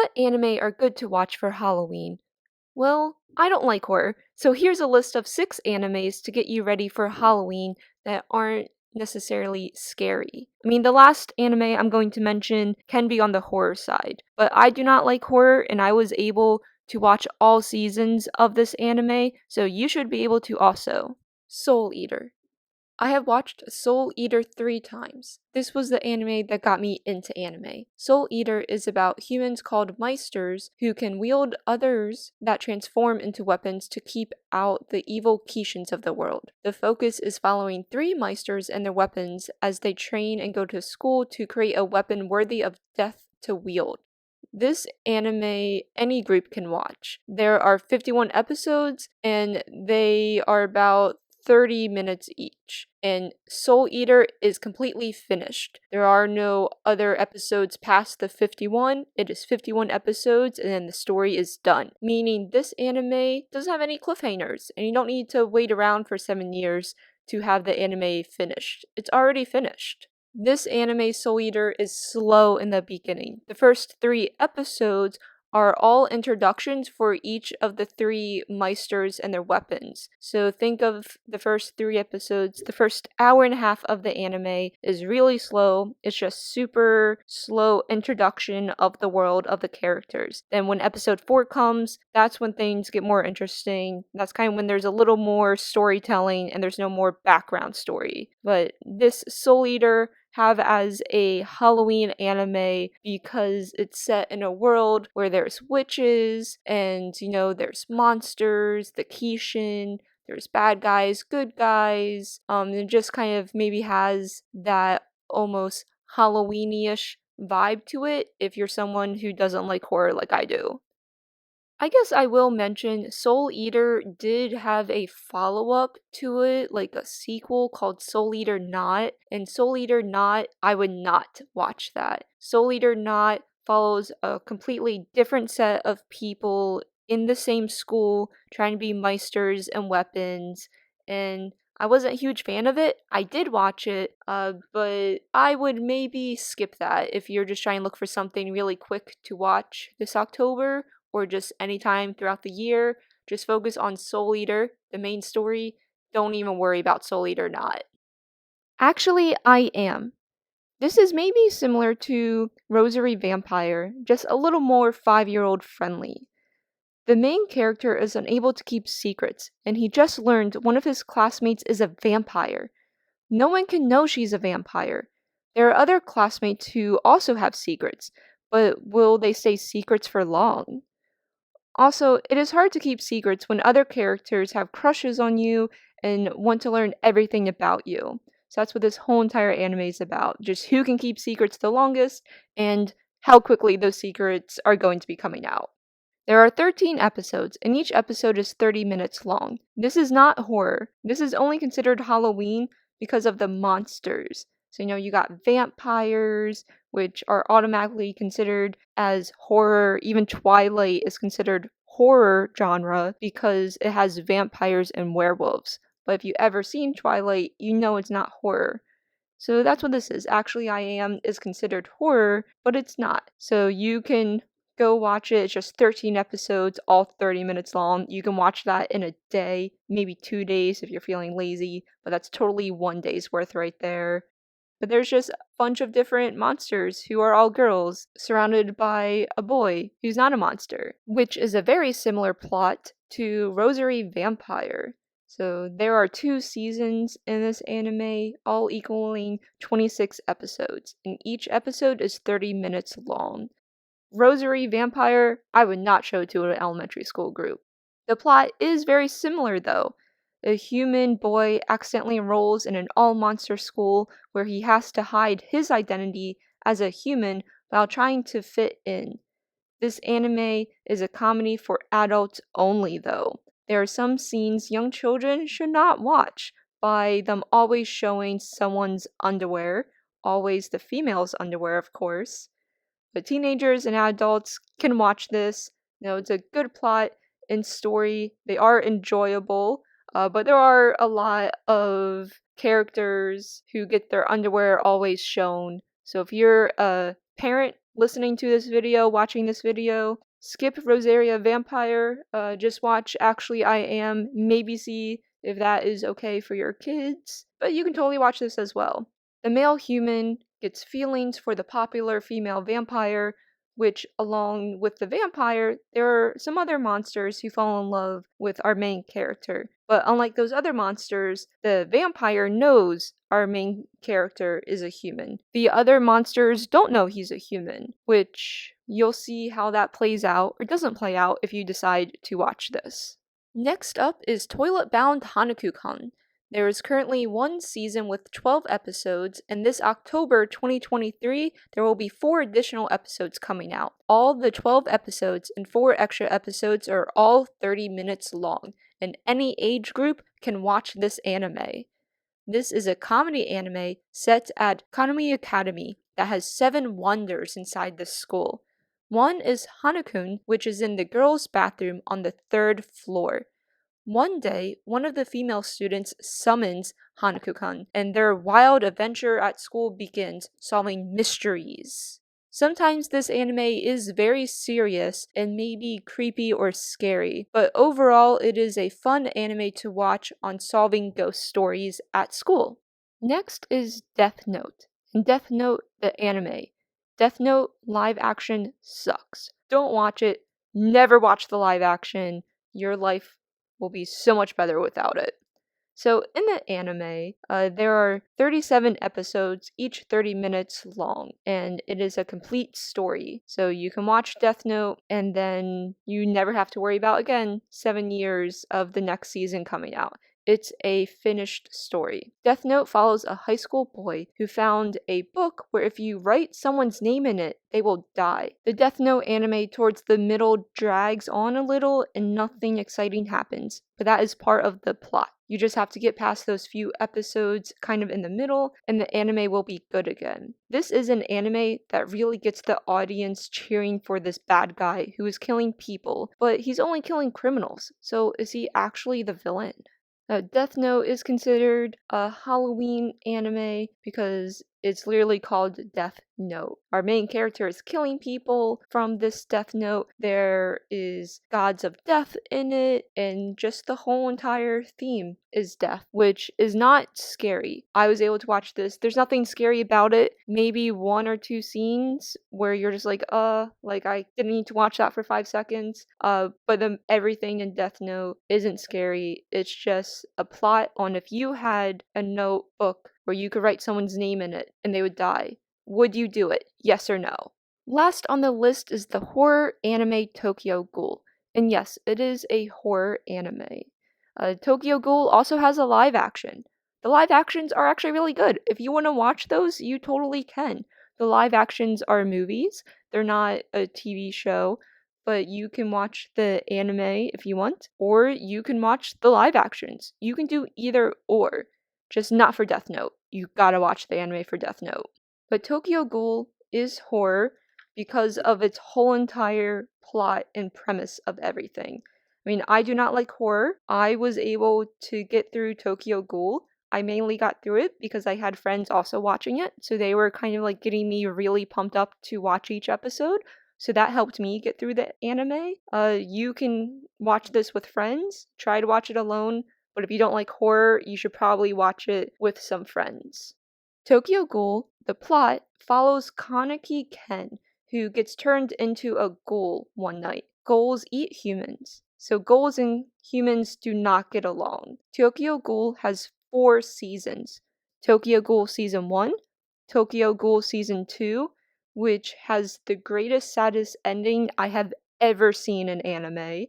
What anime are good to watch for Halloween? Well, I don't like horror, so here's a list of 6 animes to get you ready for Halloween that aren't necessarily scary. I mean, the last anime I'm going to mention can be on the horror side, but I do not like horror and I was able to watch all seasons of this anime, so you should be able to also. Soul Eater. I have watched Soul Eater 3 times. This was the anime that got me into anime. Soul Eater is about humans called Meisters who can wield others that transform into weapons to keep out the evil Keishans of the world. The focus is following 3 Meisters and their weapons as they train and go to school to create a weapon worthy of death to wield. This anime any group can watch. There are 51 episodes and they are about 30 minutes each, and Soul Eater is completely finished. There are no other episodes past the 51. It is 51 episodes and then the story is done. Meaning this anime doesn't have any cliffhangers and you don't need to wait around for 7 years to have the anime finished. It's already finished. This anime Soul Eater is slow in the beginning. The first 3 episodes are all introductions for each of the 3 Meisters and their weapons. So think of the first 3 episodes. The first hour and a half of the anime is really slow. It's just super slow introduction of the world of the characters. Then when episode 4 comes, that's when things get more interesting. That's kind of when there's a little more storytelling and there's no more background story. But this Soul Eater have as a Halloween anime because it's set in a world where there's witches and, there's monsters, the Kishin, there's bad guys, good guys. It just kind of maybe has that almost Halloweeny-ish vibe to it if you're someone who doesn't like horror like I do. I guess I will mention Soul Eater did have a follow-up to it, like a sequel called Soul Eater Not, and Soul Eater Not, I would not watch that. Soul Eater Not follows a completely different set of people in the same school trying to be Meisters and weapons, and I wasn't a huge fan of it. I did watch it, but I would maybe skip that if you're just trying to look for something really quick to watch this October or just anytime throughout the year. Just focus on Soul Eater, the main story. Don't even worry about Soul Eater Not. Actually, I am. This is maybe similar to Rosary Vampire, just a little more 5-year-old friendly. The main character is unable to keep secrets, and he just learned one of his classmates is a vampire. No one can know she's a vampire. There are other classmates who also have secrets, but will they stay secrets for long? Also, it is hard to keep secrets when other characters have crushes on you and want to learn everything about you. So that's what this whole entire anime is about. Just who can keep secrets the longest and how quickly those secrets are going to be coming out. There are 13 episodes, and each episode is 30 minutes long. This is not horror. This is only considered Halloween because of the monsters. So, you got vampires, which are automatically considered as horror. Even Twilight is considered horror genre because it has vampires and werewolves. But if you ever seen Twilight, you know it's not horror. So that's what this is. Actually, I Am is considered horror, but it's not. So you can go watch it. It's just 13 episodes, all 30 minutes long. You can watch that in a day, maybe 2 days if you're feeling lazy, but that's totally 1 day's worth right there. But there's just a bunch of different monsters who are all girls, surrounded by a boy who's not a monster, which is a very similar plot to Rosary Vampire. So there are 2 seasons in this anime, all equaling 26 episodes, and each episode is 30 minutes long. Rosary Vampire, I would not show to an elementary school group. The plot is very similar though. A human boy accidentally enrolls in an all-monster school where he has to hide his identity as a human while trying to fit in. This anime is a comedy for adults only though. There are some scenes young children should not watch by them always showing someone's underwear, always the female's underwear of course. But teenagers and adults can watch this. It's a good plot and story. They are enjoyable, but there are a lot of characters who get their underwear always shown. So if you're a parent listening to this video, watching this video, skip Rosaria Vampire, just watch Actually I Am, maybe see if that is okay for your kids, but you can totally watch this as well. The male human gets feelings for the popular female vampire, which, along with the vampire, there are some other monsters who fall in love with our main character. But unlike those other monsters, the vampire knows our main character is a human. The other monsters don't know he's a human, which you'll see how that plays out or doesn't play out if you decide to watch this. Next up is Toilet Bound Hanaku-kan. There is currently one season with 12 episodes, and this October 2023, there will be 4 additional episodes coming out. All the 12 episodes and 4 extra episodes are all 30 minutes long, and any age group can watch this anime. This is a comedy anime set at Kanami Academy that has 7 wonders inside the school. One is Hanakun, which is in the girls' bathroom on the 3rd floor. One day, one of the female students summons Hanaku-kan, and their wild adventure at school begins, solving mysteries. Sometimes this anime is very serious and maybe creepy or scary, but overall it is a fun anime to watch on solving ghost stories at school. Next is Death Note. In Death Note, the anime. Death Note live action sucks. Don't watch it. Never watch the live action. Your life will be so much better without it. So in the anime, there are 37 episodes, each 30 minutes long, and it is a complete story. So you can watch Death Note, and then you never have to worry about, again, 7 years of the next season coming out. It's a finished story. Death Note follows a high school boy who found a book where if you write someone's name in it, they will die. The Death Note anime towards the middle drags on a little and nothing exciting happens, but that is part of the plot. You just have to get past those few episodes kind of in the middle, and the anime will be good again. This is an anime that really gets the audience cheering for this bad guy who is killing people, but he's only killing criminals, so is he actually the villain? Death Note is considered a Halloween anime because it's literally called Death Note. Our main character is killing people from this Death Note. There is gods of death in it, and just the whole entire theme is death, which is not scary. I was able to watch this. There's nothing scary about it. Maybe 1 or 2 scenes where you're just like I didn't need to watch that for 5 seconds. But everything in Death Note isn't scary. It's just a plot on if you had a notebook where you could write someone's name in it and they would die. Would you do it? Yes or no? Last on the list is the horror anime Tokyo Ghoul. And yes, it is a horror anime. Tokyo Ghoul also has a live action. The live actions are actually really good. If you want to watch those, you totally can. The live actions are movies. They're not a TV show, but you can watch the anime if you want, or you can watch the live actions. You can do either or. Just not for Death Note. You gotta watch the anime for Death Note. But Tokyo Ghoul is horror because of its whole entire plot and premise of everything. I mean, I do not like horror. I was able to get through Tokyo Ghoul. I mainly got through it because I had friends also watching it, so they were kind of like getting me really pumped up to watch each episode. So that helped me get through the anime. You can watch this with friends. Try to watch it alone. But if you don't like horror, you should probably watch it with some friends. Tokyo Ghoul, the plot, follows Kaneki Ken, who gets turned into a ghoul one night. Ghouls eat humans, so ghouls and humans do not get along. Tokyo Ghoul has 4 seasons. Tokyo Ghoul Season 1, Tokyo Ghoul Season 2, which has the greatest, saddest ending I have ever seen in anime.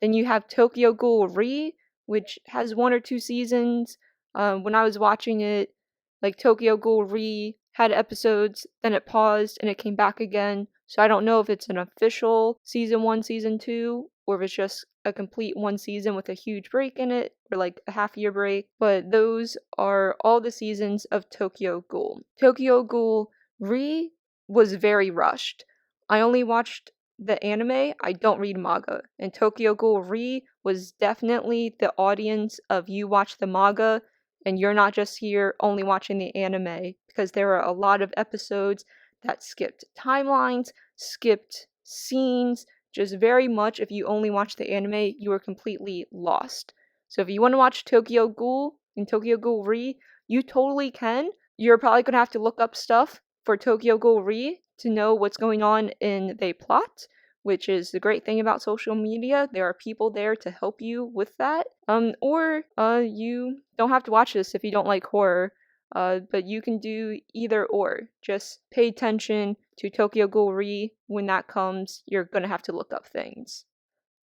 Then you have Tokyo Ghoul Re, which has 1 or 2 seasons. When I was watching it, like Tokyo Ghoul Re had episodes, then it paused and it came back again. So I don't know if it's an official season 1, season 2, or if it's just a complete 1 season with a huge break in it, or like a half-year break. But those are all the seasons of Tokyo Ghoul. Tokyo Ghoul Re was very rushed. I only watched the anime, I don't read manga. And Tokyo Ghoul Re was definitely the audience of you watch the manga and you're not just here only watching the anime, because there are a lot of episodes that skipped timelines, skipped scenes, just very much if you only watch the anime, you are completely lost. So if you want to watch Tokyo Ghoul and Tokyo Ghoul Re, you totally can. You're probably going to have to look up stuff for Tokyo Ghoul Re to know what's going on in the plot, which is the great thing about social media. There are people there to help you with that. Or you don't have to watch this if you don't like horror. But you can do either or. Just pay attention to Tokyo Ghoul Re. When that comes, you're gonna have to look up things.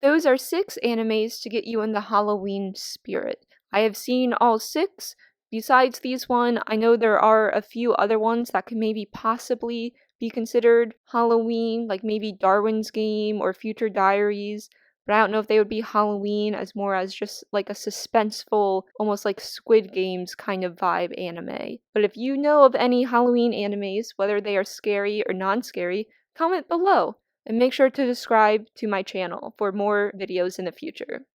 Those are 6 animes to get you in the Halloween spirit. I have seen all 6. Besides these one, I know there are a few other ones that could maybe possibly be considered Halloween, like maybe Darwin's Game or Future Diaries, but I don't know if they would be Halloween as more as just like a suspenseful, almost like Squid Games kind of vibe anime. But if you know of any Halloween animes, whether they are scary or non-scary, comment below. And make sure to subscribe to my channel for more videos in the future.